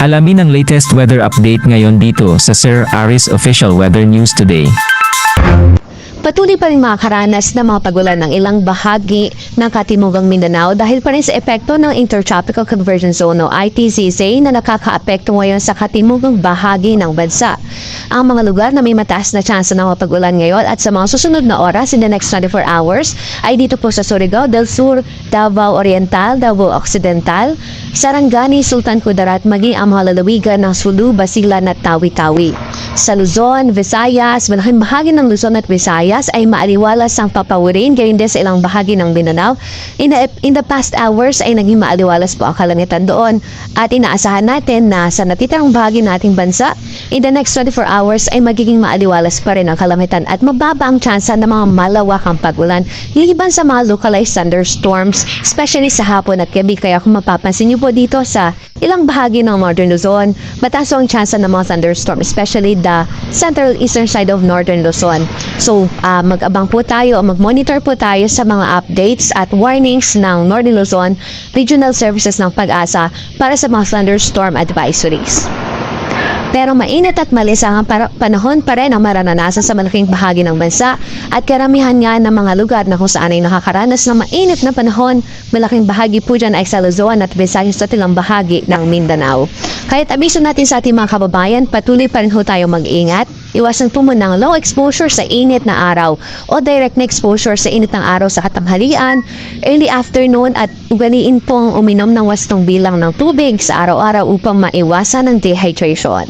Alamin ang latest weather update ngayon dito sa Sir Aris Official Weather News Today. Patuloy pa rin makakaranas ng mga pagulan ng ilang bahagi ng Katimugang Mindanao dahil pa rin sa epekto ng Intertropical Convergence Zone o ITCZ na nakakaapekto ngayon sa katimugang bahagi ng bansa. Ang mga lugar na may mataas na tsansa ng mga pagulan ngayon at sa mga susunod na oras in the next 24 hours ay dito po sa Surigao del Sur, Davao Oriental, Davao Occidental, Sarangani, Sultan Kudarat, maging ang mga lalawigan ng Sulu, Basilan at Tawi-Tawi. Sa Luzon, Visayas, malaking bahagi ng Luzon at Visayas ay maaliwalas ang papawirin, gayon din sa ilang bahagi ng Mindanao. In the past hours ay naging maaliwalas po ang kalangitan doon at inaasahan natin na sa natitirang bahagi nating bansa, in the next 24 hours ay magiging maaliwalas pa rin ang kalangitan at mababa ang tsansa ng mga malawakang pagulan, liban sa mga localized thunderstorms, especially sa hapon at gabi. Kaya kung mapapansin niyo po dito sa ilang bahagi ng Northern Luzon, mataas ang tsansa ng mga thunderstorm, especially the central eastern side of Northern Luzon. So, mag-abang po tayo o mag-monitor po tayo sa mga updates at warnings ng Northern Luzon Regional Services ng Pag-asa para sa mga thunderstorm advisories. Pero mainit at malisang panahon pa rin ang mararanasan sa malaking bahagi ng bansa at karamihan nga ng mga lugar na kung saan ay nakakaranas ng mainit na panahon, malaking bahagi po dyan ay sa Luzon at Visayas at ilang bahagi ng Mindanao. Kaya't abiso natin sa ating mga kababayan, patuloy pa rin ho tayo mag-ingat. Iwasan po muna ng low exposure sa init na araw o direct na exposure sa init ng araw sa katanghalian, early afternoon at ugaliin pong uminom ng wastong bilang ng tubig sa araw-araw upang maiwasan ang dehydration.